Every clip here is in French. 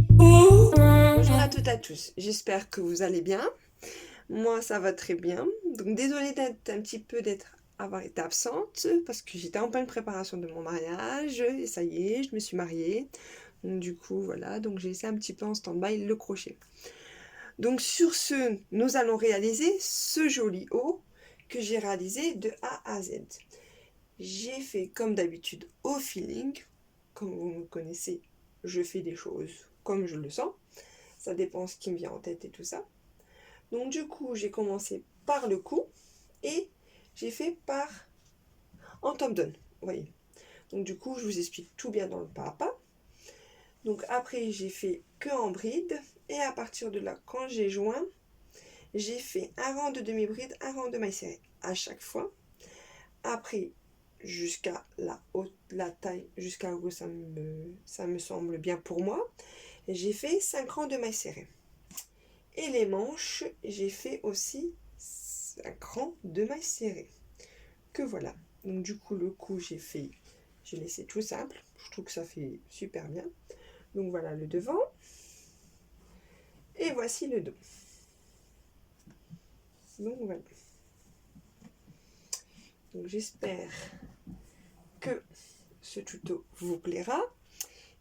Bonjour à toutes et à tous, j'espère que vous allez bien. Moi ça va très bien. Donc désolée d'avoir été absente parce que j'étais en pleine préparation de mon mariage et ça y est, je me suis mariée. Donc du coup voilà, donc j'ai laissé un petit peu en stand-by le crochet. Donc sur ce, nous allons réaliser ce joli haut que j'ai réalisé de A à Z. J'ai fait comme d'habitude au feeling. Comme vous me connaissez, je fais des choses comme je le sens. Ça dépend ce qui me vient en tête et tout ça. Donc du coup, j'ai commencé par le cou et j'ai fait par en top down. Vous voyez. Donc du coup, je vous explique tout bien dans le pas à pas. Donc après, j'ai fait que en bride et à partir de là, quand j'ai joint, j'ai fait un rang de demi-bride, un rang de maille serrée à chaque fois. Après, jusqu'à la taille, jusqu'à où ça me semble bien pour moi, j'ai fait 5 rangs de maille serrée. Et les manches, j'ai fait aussi 5 rangs de maille serrée. Que voilà. Donc du coup, le cou, j'ai laissé tout simple. Je trouve que ça fait super bien. Donc voilà le devant. Et voici le dos. Donc voilà. Donc j'espère que ce tuto vous plaira.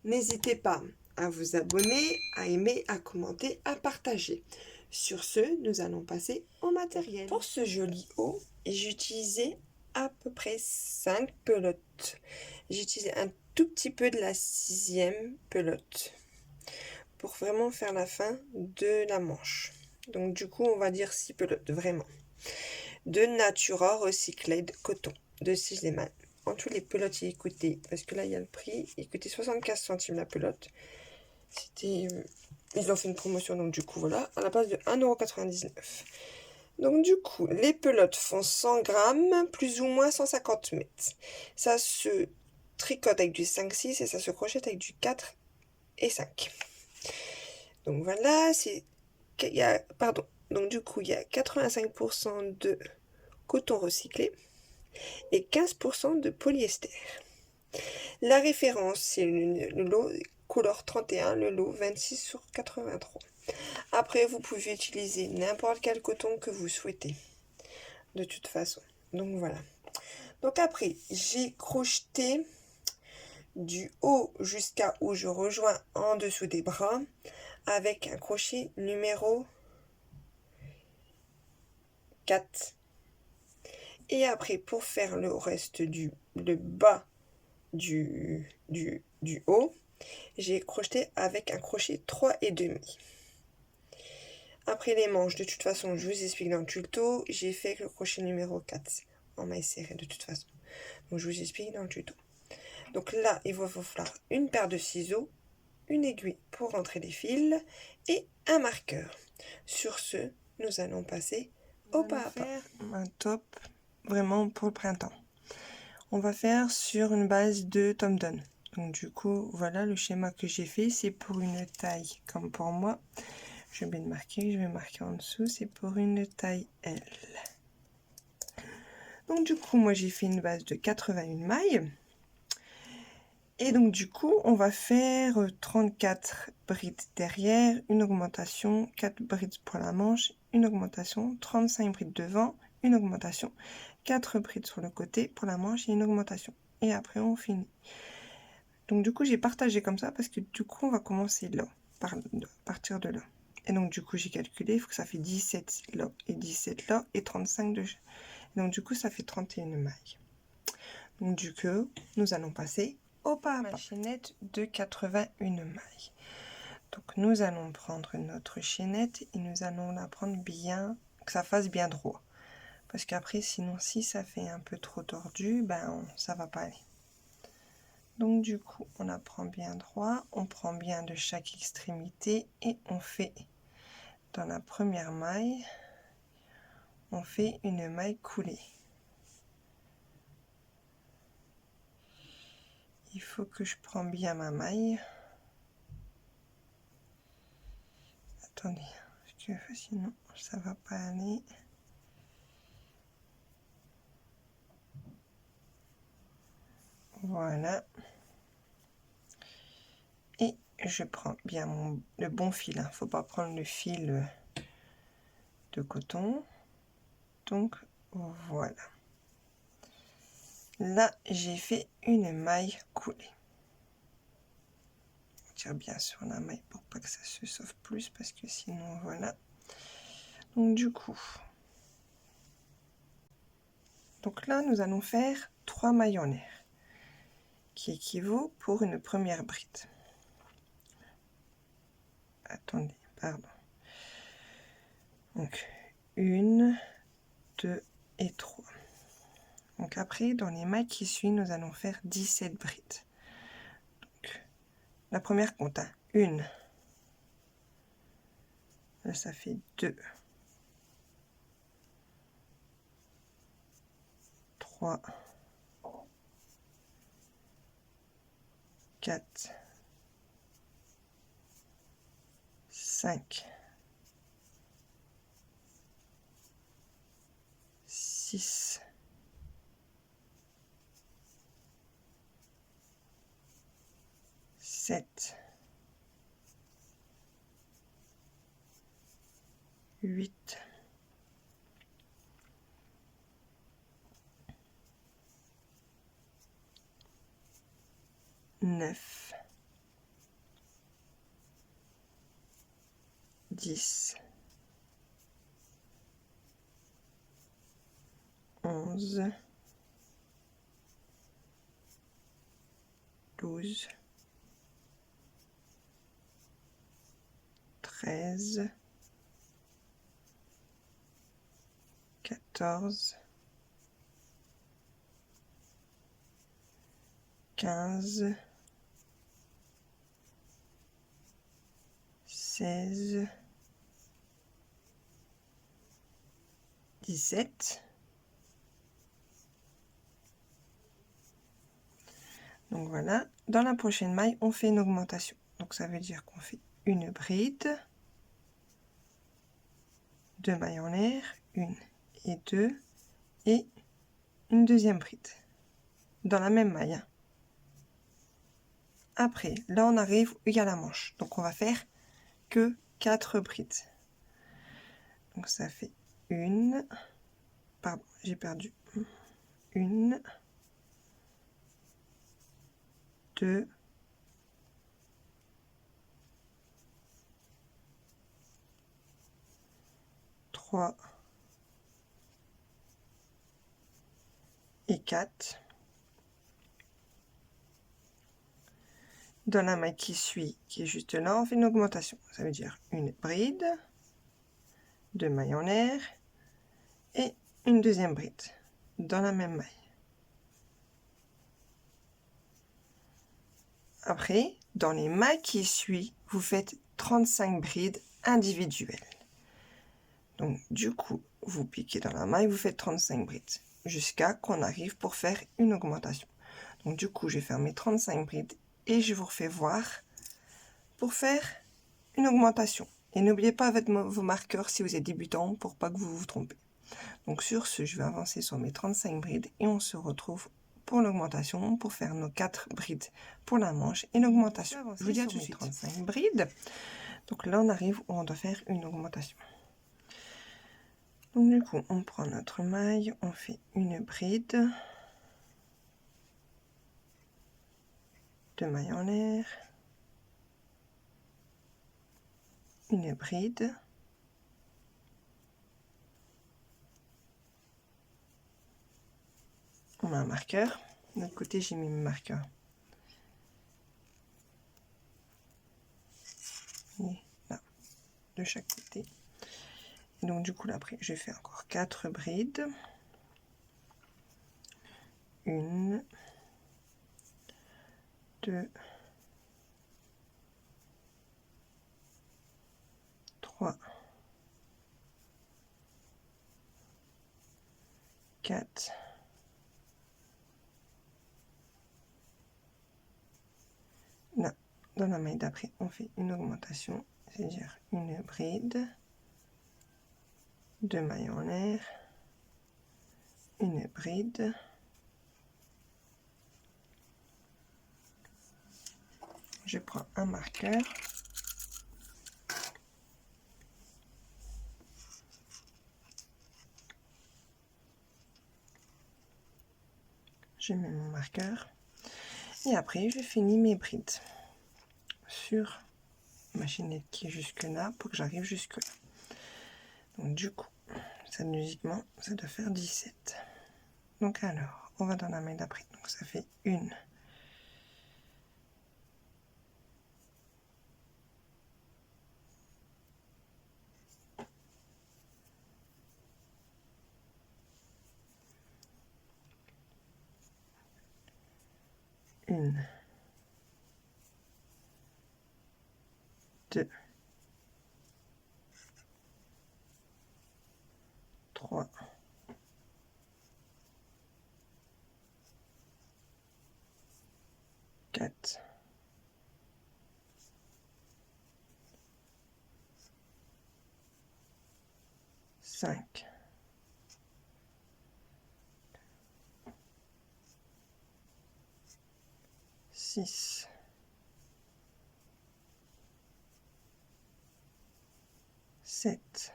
N'hésitez pas à vous abonner, à aimer, à commenter, à partager. Sur ce, nous allons passer au matériel. Pour ce joli haut, j'ai utilisé à peu près 5 pelotes. J'ai utilisé un tout petit peu de la 6e pelote pour vraiment faire la fin de la manche. Donc du coup, on va dire 6 pelotes, vraiment. De Natura Recycled Coton, de Sigeman. En tous les pelotes, il coûtait, parce que là, il y a le prix, il coûtait 75 centimes la pelote. C'était... Ils ont fait une promotion, donc du coup, voilà, à la base de 1,99 €. Donc du coup, les pelotes font 100 grammes, plus ou moins 150 mètres. Ça se tricote avec du 5-6 et ça se crochette avec du 4 et 5. Donc voilà, pardon. Donc du coup, il y a 85% de coton recyclé et 15% de polyester. La référence, c'est le lot couleur 31, le lot 26/83. Après, vous pouvez utiliser n'importe quel coton que vous souhaitez, de toute façon. Donc voilà. Donc après, j'ai crocheté du haut jusqu'à où je rejoins en dessous des bras avec un crochet numéro 4. Et après, pour faire le reste le bas du haut, j'ai crocheté avec un crochet 3,5. Après les manches, de toute façon, je vous explique dans le tuto, j'ai fait avec le crochet numéro 4 en maille serrée de toute façon. Donc je vous explique dans le tuto. Donc là, il va vous falloir une paire de ciseaux, une aiguille pour rentrer les fils et un marqueur. Sur ce, nous allons passer au pas à pas. Un top vraiment pour le printemps. On va faire sur une base de Tom Down. Donc du coup, voilà le schéma que j'ai fait. C'est pour une taille comme pour moi. Je vais marquer en dessous. C'est pour une taille L. Donc du coup, moi j'ai fait une base de 81 mailles. Et donc du coup, on va faire 34 brides derrière, une augmentation, 4 brides pour la manche, une augmentation, 35 brides devant, une augmentation, 4 brides sur le côté pour la manche et une augmentation. Et après, on finit. Donc du coup, j'ai partagé comme ça parce que du coup, on va commencer là, à partir de là. Et donc du coup, j'ai calculé, il faut que ça fait 17 là et 17 là et 35 de... Donc du coup, ça fait 31 mailles. Donc du coup, nous allons passer au pas à pas. Chaînette de 81 mailles. Donc nous allons prendre notre chaînette et nous allons la prendre bien, que ça fasse bien droit. Parce qu'après, sinon, si ça fait un peu trop tordu, ben ça va pas aller. Donc du coup, on la prend bien droit, on prend bien de chaque extrémité et on fait dans la première maille, on fait une maille coulée. Il faut que je prenne bien ma maille. Attendez, parce que sinon ça va pas aller. Voilà. je prends bien le bon fil, hein. Faut pas prendre le fil de coton. Donc voilà. Là, j'ai fait une maille coulée. On tire bien sur la maille pour pas que ça se sauve plus, parce que sinon, voilà. Donc du coup, là, nous allons faire 3 mailles en air, qui équivaut pour une première bride. Attendez, pardon. Donc, 1, 2 et 3. Donc après, dans les mailles qui suivent, nous allons faire 17 brides. Donc, la première compte à 1. Là, ça fait 2. 3. 4. 5. 6. 7. 8. 9. 10. 11. 12. 13. 14. 15. 16. 17. Donc voilà, dans la prochaine maille, on fait une augmentation. Donc ça veut dire qu'on fait une bride, 2 mailles en l'air, 1 et 2, et une deuxième bride, dans la même maille. Après, là on arrive où il y a la manche. Donc on va faire que 4 brides. Donc ça fait une, pardon, j'ai perdu, 1, 2, 3 et 4. Dans la maille qui suit, qui est juste là, on fait une augmentation. Ça veut dire une bride, 2 mailles en l'air et une deuxième bride dans la même maille. Après, dans les mailles qui suivent, vous faites 35 brides individuelles. Donc du coup, vous piquez dans la maille, vous faites 35 brides jusqu'à qu'on arrive pour faire une augmentation. Donc du coup, je vais faire mes 35 brides et je vous refais voir pour faire une augmentation. Et n'oubliez pas avec vos marqueurs si vous êtes débutant pour pas que vous vous trompez. Donc sur ce, je vais avancer sur mes 35 brides et on se retrouve pour l'augmentation, pour faire nos 4 brides pour la manche et l'augmentation. Je vous dis à tout de suite. 35 brides. Donc là, on arrive où on doit faire une augmentation. Donc du coup, on prend notre maille, on fait une bride, 2 mailles en l'air, une bride, on a un marqueur. De l'autre côté, j'ai mis mes marqueurs. Et là, de chaque côté. Et donc du coup, là, après, je fais encore 4 brides. 1, 2, 3, 4, 5. Dans la maille d'après, on fait une augmentation, c'est-à-dire une bride, 2 mailles en l'air, une bride, je prends un marqueur. Je mets mon marqueur. Et après, je finis mes brides sur ma chaînette qui est jusque là pour que j'arrive jusque là. Donc du coup, ça logiquement, ça doit faire 17. Donc alors, on va dans la main d'après. Donc ça fait une. Une. 2. 3. 4. 5. 6. 7.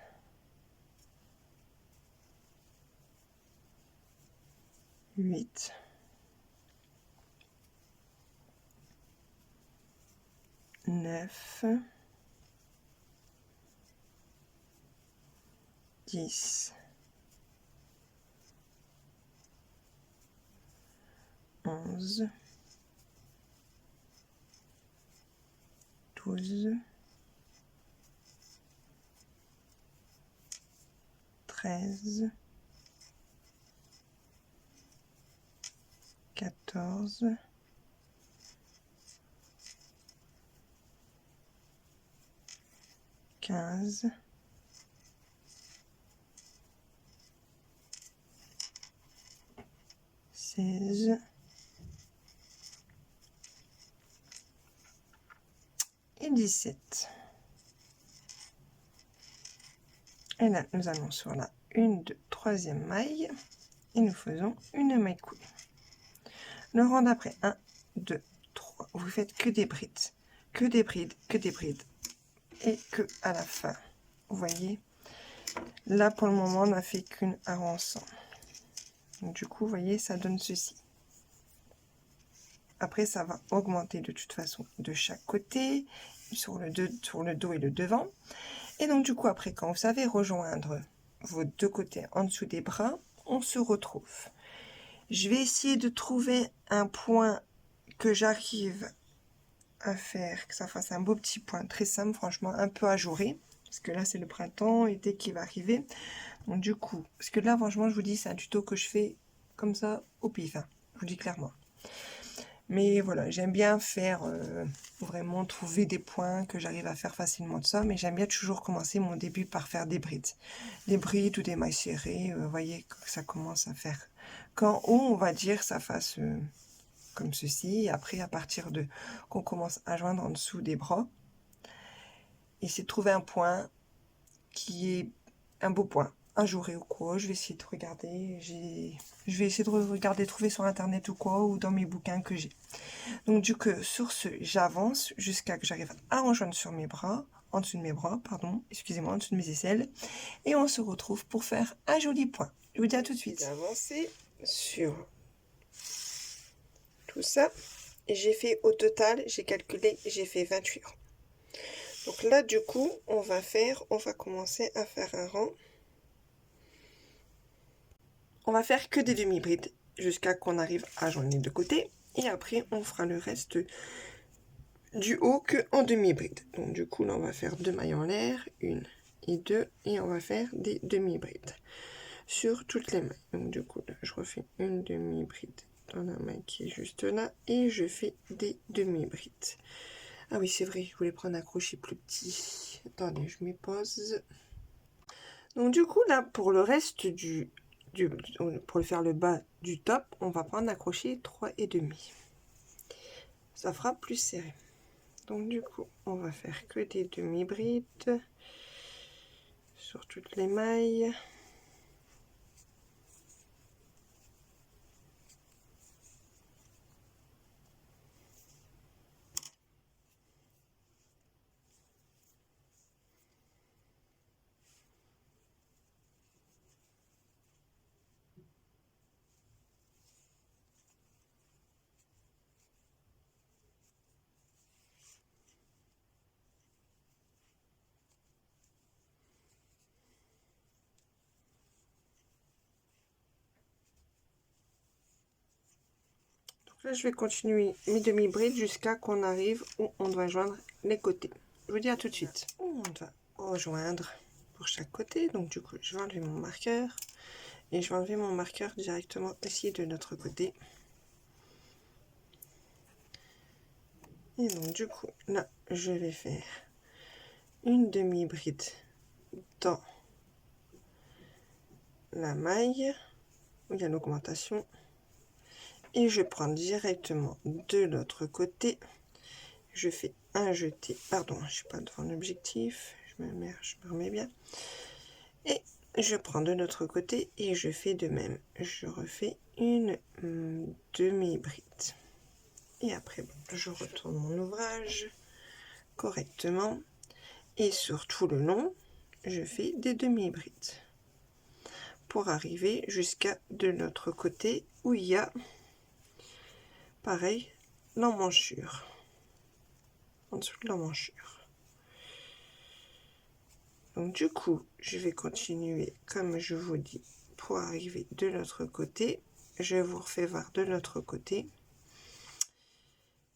8. 9. 10. 11. 12. 13. 14. 15. 16. Et 17. Et là, nous allons sur la 1, 2, 3e maille et nous faisons une maille coulée. Le rang d'après, 1, 2, 3. Vous faites que des brides, que des brides, que des brides. Et que à la fin, vous voyez, là pour le moment, on n'a fait qu'une ensemble. Donc du coup, vous voyez, ça donne ceci. Après, ça va augmenter de toute façon de chaque côté, sur le dos et le devant. Et donc du coup, après, quand vous savez rejoindre vos deux côtés en dessous des bras, on se retrouve. Je vais essayer de trouver un point que j'arrive à faire, que ça fasse un beau petit point très simple, franchement, un peu ajouré. Parce que là, c'est le printemps, été qui va arriver. Donc du coup, parce que là, franchement, je vous dis, c'est un tuto que je fais comme ça au pif. Hein, je vous dis clairement. Mais voilà, j'aime bien faire, vraiment trouver des points que j'arrive à faire facilement de ça. Mais j'aime bien toujours commencer mon début par faire des brides. Des brides ou des mailles serrées, vous voyez que ça commence à faire. Qu'en haut, on va dire, ça fasse comme ceci. Et après, à partir de qu'on commence à joindre en dessous des bras. Essayer de trouver un point qui est un beau point. Ajouré ou quoi, je vais essayer de regarder, je vais essayer de regarder, trouver sur internet ou quoi, ou dans mes bouquins que j'ai. Donc du coup, sur ce, j'avance jusqu'à que j'arrive à rejoindre sur mes bras, en dessous de mes bras, pardon, excusez-moi, en dessous de mes aisselles, et on se retrouve pour faire un joli point. Je vous dis à tout de suite. J'ai avancé sur tout ça, et j'ai fait au total, j'ai calculé, j'ai fait 28 rangs. Donc là, du coup, on va commencer à faire un rang. On va faire que des demi-brides jusqu'à qu'on arrive à joindre les deux côtés. Et après, on fera le reste du haut que en demi-bride. Donc du coup, là, on va faire 2 mailles en l'air, 1 et 2. Et on va faire des demi-brides sur toutes les mailles. Donc du coup, là, je refais une demi-bride dans la maille qui est juste là. Et je fais des demi-brides. Ah oui, c'est vrai, je voulais prendre un crochet plus petit. Attendez, je m'y pose. Donc du coup, là, pour le reste pour faire le bas du top, on va prendre un crochet 3,5. Ça fera plus serré. Donc du coup, on va faire que des demi-brides sur toutes les mailles. Là, je vais continuer mes demi-brides jusqu'à qu'on arrive où on doit joindre les côtés. Je vous dis à tout de suite. On doit rejoindre pour chaque côté. Donc du coup, je vais enlever mon marqueur. Et je vais enlever mon marqueur directement ici de notre côté. Et donc du coup, là, je vais faire une demi-bride dans la maille où il y a l'augmentation. Et je prends directement de l'autre côté. Je fais un jeté. Pardon, je ne suis pas devant l'objectif. Je me remets bien. Et je prends de l'autre côté et je fais de même. Je refais une demi-bride. Et après, je retourne mon ouvrage correctement. Et sur tout le long, je fais des demi-brides. Pour arriver jusqu'à de l'autre côté où il y a, pareil, l'emmanchure. En dessous de l'emmanchure. Donc du coup, je vais continuer comme je vous dis pour arriver de l'autre côté. Je vous refais voir de l'autre côté.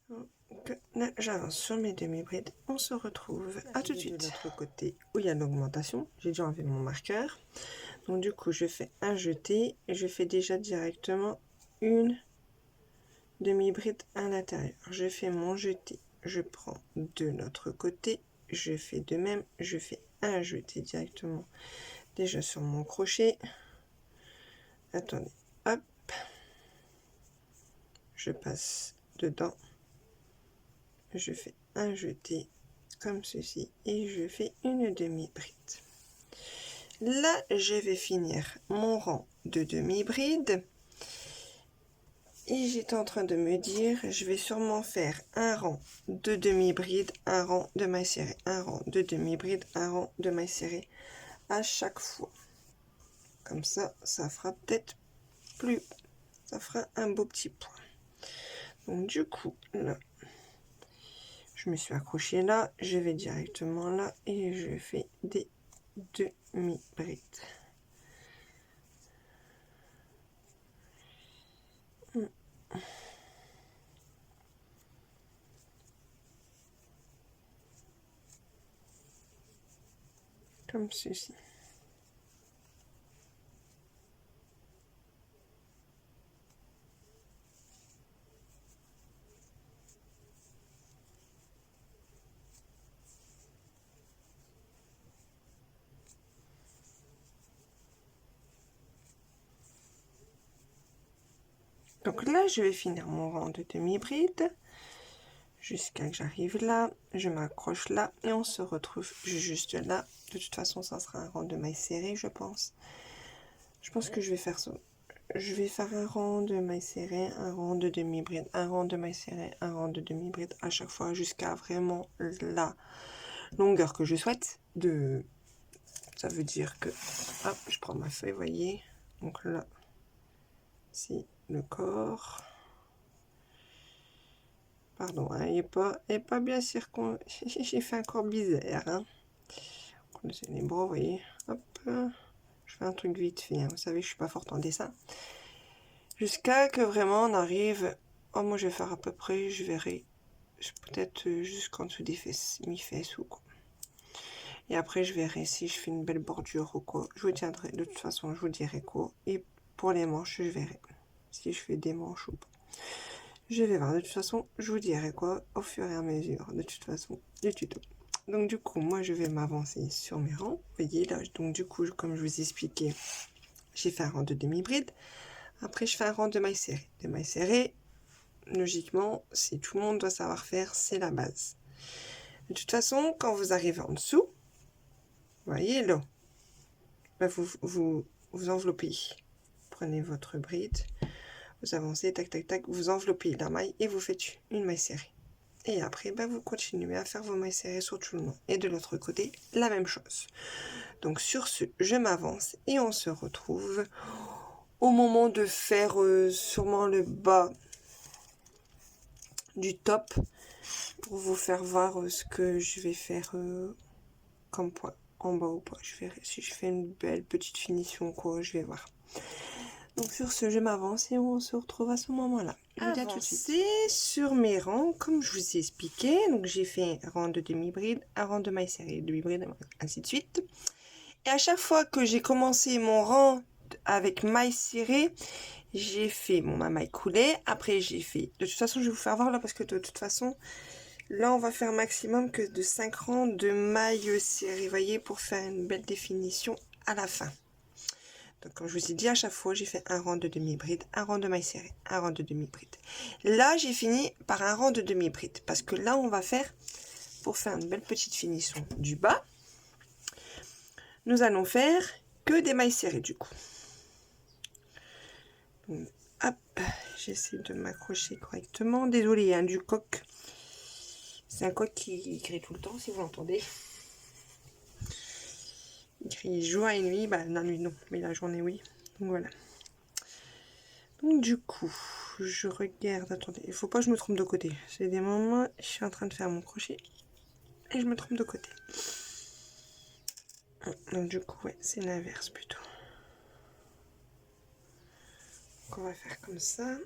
Donc, là, j'avance sur mes demi-brides. On se retrouve à tout de suite. De l'autre côté où il y a l'augmentation, j'ai déjà enlevé mon marqueur. Donc du coup, je fais un jeté et je fais déjà directement une demi-bride à l'intérieur. Je fais mon jeté, je prends de l'autre côté, je fais de même, je fais un jeté directement déjà sur mon crochet. Attendez, hop, je passe dedans, je fais un jeté comme ceci et je fais une demi-bride. Là, je vais finir mon rang de demi-bride. Et j'étais en train de me dire, je vais sûrement faire un rang de demi-bride, un rang de maille serrée, un rang de demi-bride, un rang de maille serrée à chaque fois. Comme ça, ça fera peut-être plus, ça fera un beau petit point. Donc du coup, là, je me suis accrochée là, je vais directement là et je fais des demi-brides. Comme ceci. Donc là, je vais finir mon rang de demi-bride jusqu'à que j'arrive là. Je m'accroche là et on se retrouve juste là. De toute façon, ça sera un rang de maille serrée, je pense. Je pense que je vais faire ça. Je vais faire un rang de maille serrée, un rang de demi-bride, un rang de maille serrée, un rang de demi-bride à chaque fois jusqu'à vraiment la longueur que je souhaite. Ça veut dire que... Hop, je prends ma feuille, voyez. Donc là, c'est le corps. Pardon, hein, il n'est pas bien circon... J'ai fait un corps bizarre. Hein. C'est les bras, vous voyez. Hop, je fais un truc vite fait. Hein. Vous savez, je suis pas forte en dessin. Jusqu'à que vraiment on arrive... Oh, moi, je vais faire à peu près, je verrai. Peut-être jusqu'en dessous des fesses, mi-fesses ou quoi. Et après, je verrai si je fais une belle bordure ou quoi. Je vous tiendrai, de toute façon, je vous dirai quoi. Et pour les manches, je verrai si je fais des manches ou pas. Je vais voir, de toute façon, je vous dirai quoi au fur et à mesure, de toute façon, du tuto. Donc du coup, moi, je vais m'avancer sur mes rangs. Vous voyez, là, donc du coup, comme je vous expliquais, j'ai fait un rang de demi-bride. Après, je fais un rang de maille serrée. De maille serrée, logiquement, si tout le monde doit savoir faire, c'est la base. De toute façon, quand vous arrivez en dessous, vous voyez là, bah, vous enveloppez. Prenez votre bride, vous avancez, tac, tac, tac, vous enveloppez la maille et vous faites une maille serrée. Et après, bah, vous continuez à faire vos mailles serrées sur tout le long. Et de l'autre côté, la même chose. Donc sur ce, je m'avance et on se retrouve au moment de faire sûrement le bas du top pour vous faire voir ce que je vais faire comme point en bas ou pas. Je verrai si je fais une belle petite finition quoi, je vais voir. Donc sur ce, je m'avance et on se retrouve à ce moment-là. Je vous dis à tout de suite. Sur mes rangs, comme je vous ai expliqué, donc j'ai fait un rang de demi-bride, un rang de maille serrée, demi-bride, ainsi de suite. Et à chaque fois que j'ai commencé mon rang avec maille serrée, j'ai fait ma maille coulée. Après, j'ai fait... De toute façon, je vais vous faire voir là parce que de toute façon, là, on va faire maximum que de 5 rangs de maille serrée, voyez, pour faire une belle définition à la fin. Donc, comme je vous ai dit, à chaque fois, j'ai fait un rang de demi-bride, un rang de maille serrée, un rang de demi-bride. Là, j'ai fini par un rang de demi-bride parce que là, on va faire, pour faire une belle petite finition du bas, nous allons faire que des mailles serrées du coup. Donc, hop, j'essaie de m'accrocher correctement. Désolée hein, du coq. C'est un coq qui crie tout le temps si vous l'entendez. Il crie jour et nuit, bah la nuit non, mais la journée oui. Donc voilà. Donc du coup, je regarde, attendez, il faut pas que je me trompe de côté. C'est des moments, je suis en train de faire mon crochet et je me trompe de côté. Donc du coup, ouais, c'est l'inverse plutôt. Donc on va faire comme ça.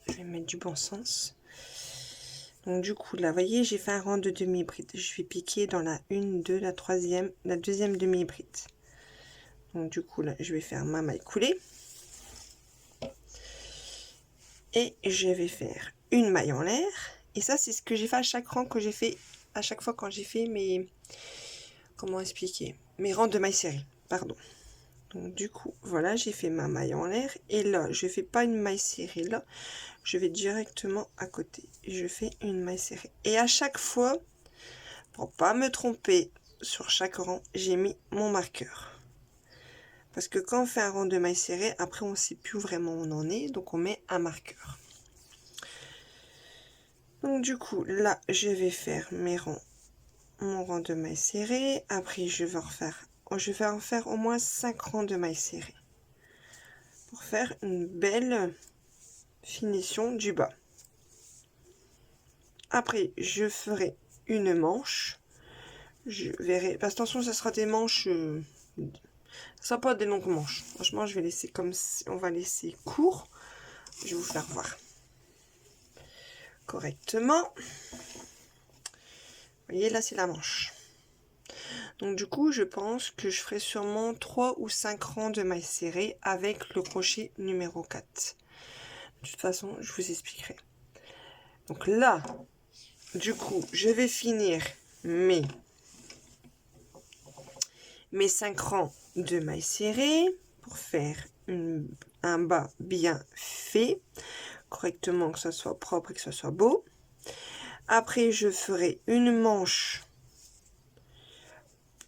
Je vais mettre du bon sens. Donc du coup, là, vous voyez, j'ai fait un rang de demi-bride. Je vais piquer dans la 1, 2, la troisième, la deuxième demi-bride. Donc du coup, là, je vais faire ma maille coulée. Et je vais faire une maille en l'air. Et ça, c'est ce que j'ai fait à chaque rang que j'ai fait, à chaque fois quand j'ai fait mes... Comment expliquer? Mes rangs de maille serrée, pardon. Donc du coup, voilà, j'ai fait ma maille en l'air. Et là, je fais pas une maille serrée là. Je vais directement à côté. Je fais une maille serrée. Et à chaque fois, pour pas me tromper sur chaque rang, j'ai mis mon marqueur. Parce que quand on fait un rang de maille serrée, après on ne sait plus vraiment où on en est. Donc on met un marqueur. Donc du coup, là, je vais faire mes rangs. Mon rang de maille serrée. Après, je vais en faire au moins 5 rangs de maille serrée. Pour faire une belle finition du bas. Après, je ferai une manche. Je verrai. Parce que attention, ça sera des manches. Ça sera pas des longues manches. Franchement, je vais laisser comme si on va laisser court. Je vais vous faire voir correctement. Vous voyez, là, c'est la manche. Donc, du coup, je pense que je ferai sûrement 3 ou 5 rangs de mailles serrées avec le crochet numéro 4. De toute façon, je vous expliquerai. Donc là, du coup, je vais finir mes 5 rangs de mailles serrées pour faire un bas bien fait, correctement, que ça soit propre et que ça soit beau. Après, je ferai une manche,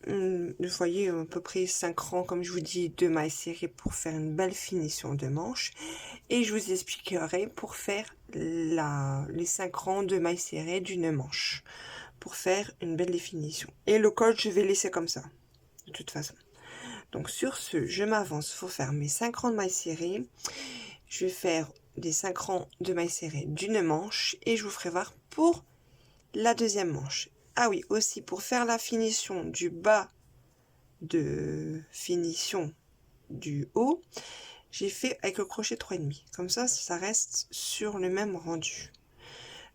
vous voyez, à peu près 5 rangs, comme je vous dis, de mailles serrées pour faire une belle finition de manche. Et je vous expliquerai pour faire les 5 rangs de mailles serrées d'une manche, pour faire une belle définition. Et le col, je vais laisser comme ça, de toute façon. Donc sur ce, je m'avance pour faire mes 5 rangs de mailles serrées. Je vais faire des 5 rangs de mailles serrées d'une manche et je vous ferai voir pour la deuxième manche. Ah oui, aussi pour faire la finition du bas de finition du haut, j'ai fait avec le crochet 3,5. Comme ça reste sur le même rendu.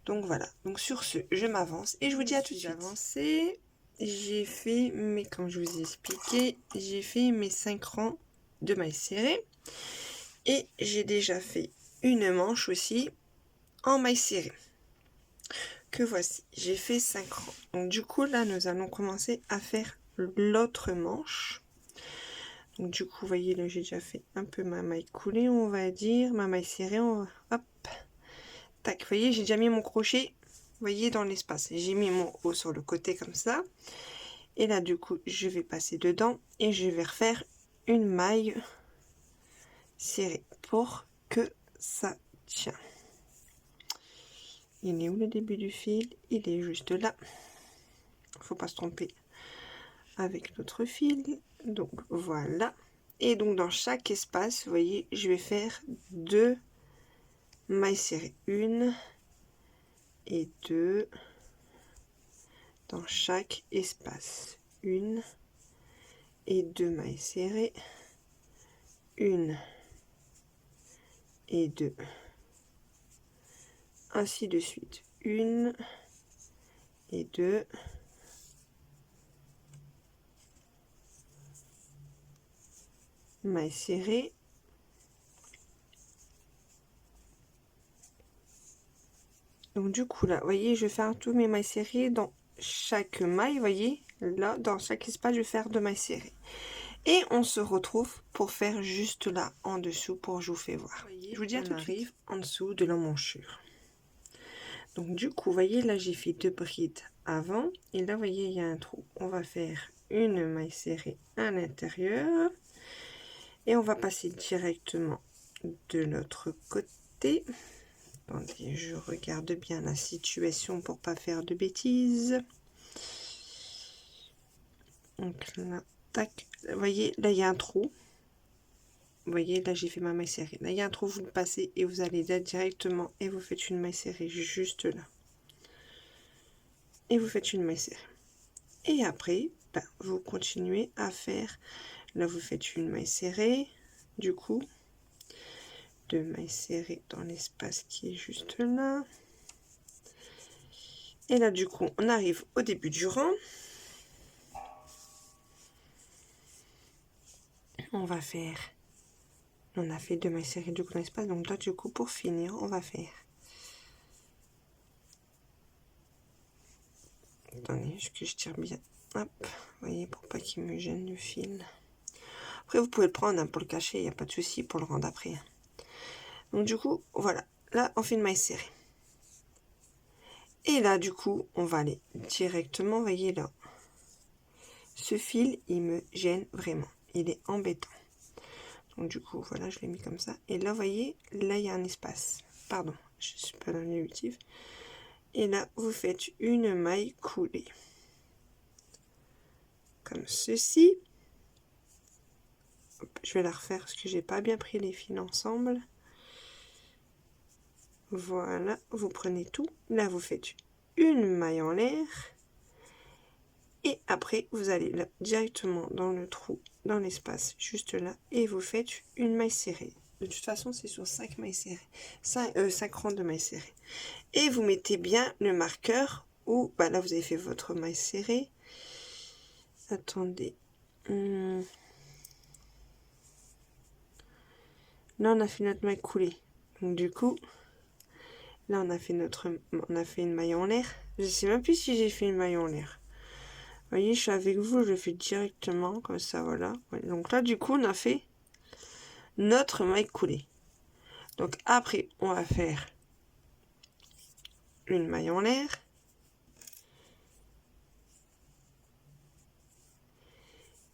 Donc voilà. Donc sur ce, je m'avance et je vous dis à tout de suite. Avancé. J'ai fait, mais comme je vous ai expliqué, j'ai fait mes 5 rangs de mailles serrées. Et j'ai déjà fait une manche aussi en mailles serrées. Que voici, j'ai fait 5 rangs. Donc du coup, là, nous allons commencer à faire l'autre manche. Donc du coup, vous voyez, là, j'ai déjà fait un peu ma maille coulée, on va dire. Ma maille serrée, on va... Hop. Tac, vous voyez, j'ai déjà mis mon crochet, vous voyez, dans l'espace. J'ai mis mon haut sur le côté comme ça. Et là, du coup, je vais passer dedans et je vais refaire une maille serrée pour que ça tient. Il est où le début du fil? Il est juste là. Faut pas se tromper avec notre fil. Donc voilà. Et donc dans chaque espace, vous voyez, je vais faire 2 mailles serrées. 1 et 2 dans chaque espace. 1 et 2 mailles serrées 1 et 2. Ainsi de suite. 1 et 2. Mailles serrées. Donc du coup là, vous voyez, je vais faire tous mes mailles serrées dans chaque maille, vous voyez, là, dans chaque espace, je vais faire 2 mailles serrées. Et on se retrouve pour faire juste là, en dessous, pour je vous fais voir. Je vous dis à tout de suite. En dessous de l'emmanchure. Donc du coup, vous voyez, là, j'ai fait 2 brides avant. Et là, vous voyez, il y a un trou. On va faire une maille serrée à l'intérieur. Et on va passer directement de l'autre côté. Attendez, je regarde bien la situation pour pas faire de bêtises. Donc là, tac. Vous voyez, là, il y a un trou. Vous voyez, là, j'ai fait ma maille serrée. Là, il y a un trou, vous le passez et vous allez là directement et vous faites une maille serrée juste là. Et vous faites une maille serrée. Et après, ben, vous continuez à faire. Là, vous faites une maille serrée. Du coup, 2 mailles serrées dans l'espace qui est juste là. Et là, du coup, on arrive au début du rang. On va faire... On a fait 2 mailles serrées du coup dans l'espace. Donc là, du coup, pour finir, on va faire... Attendez, que je tire bien. Hop, vous voyez, pour pas qu'il me gêne le fil. Après, vous pouvez le prendre hein, pour le cacher, il n'y a pas de souci pour le rendre après. Donc du coup, voilà. Là, on fait une maille serrée. Et là, du coup, on va aller directement, vous voyez là. Ce fil, il me gêne vraiment. Il est embêtant. Donc du coup, voilà, je l'ai mis comme ça. Et là, vous voyez, là, il y a un espace. Pardon, je suis pas dans l'intuitif. Et là, vous faites une maille coulée. Comme ceci. Hop, je vais la refaire parce que j'ai pas bien pris les fils ensemble. Voilà, vous prenez tout. Là, vous faites une maille en l'air. Et après, vous allez là, directement dans le trou, dans l'espace, juste là. Et vous faites une maille serrée. De toute façon, c'est sur 5 mailles serrées. 5 rangs de mailles serrées. Et vous mettez bien le marqueur où, bah là, vous avez fait votre maille serrée. Attendez. Là, on a fait notre maille coulée. Donc, du coup... Là, on a fait une maille en l'air. Je sais même plus si j'ai fait une maille en l'air. Vous voyez, je suis avec vous, je fais directement comme ça, voilà. Ouais, donc là, du coup, on a fait notre maille coulée. Donc après, on va faire une maille en l'air.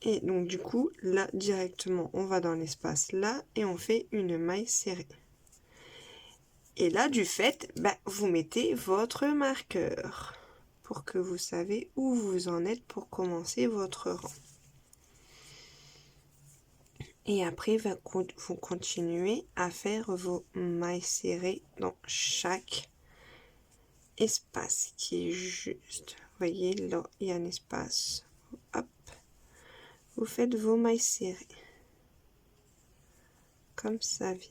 Et donc du coup, là, directement, on va dans l'espace là et on fait une maille serrée. Et là, du fait, bah, vous mettez votre marqueur pour que vous savez où vous en êtes pour commencer votre rang. Et après, vous continuez à faire vos mailles serrées dans chaque espace qui est juste. Vous voyez, là, il y a un espace. Hop. Vous faites vos mailles serrées. Comme ça vient.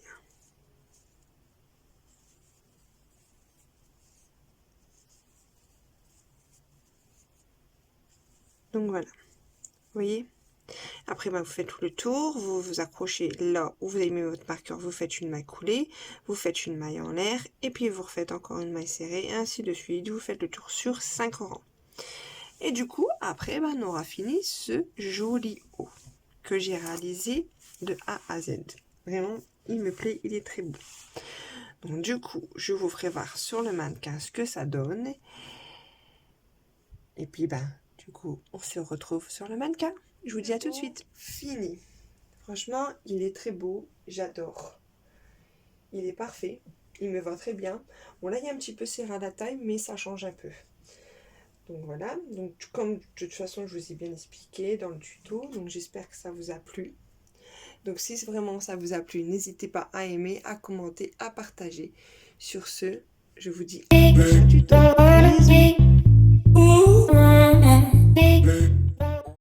Donc voilà, vous voyez. Après, bah, vous faites tout le tour, vous vous accrochez là où vous avez mis votre marqueur, vous faites une maille coulée, vous faites une maille en l'air, et puis vous refaites encore une maille serrée, et ainsi de suite. Vous faites le tour sur 5 rangs. Et du coup, après, bah, on aura fini ce joli haut que j'ai réalisé de A à Z. Vraiment, il me plaît, il est très beau. Donc du coup, je vous ferai voir sur le mannequin ce que ça donne. Et puis, ben, du coup, on se retrouve sur le mannequin. Je vous dis à tout de suite. Fini. Franchement, il est très beau. J'adore. Il est parfait. Il me va très bien. Bon, là, il y a un petit peu serré à la taille, mais ça change un peu. Donc voilà. Donc, comme de toute façon, je vous ai bien expliqué dans le tuto. Donc, j'espère que ça vous a plu. Donc, si vraiment ça vous a plu, n'hésitez pas à aimer, à commenter, à partager. Sur ce, je vous dis à un prochain tuto. Bisous.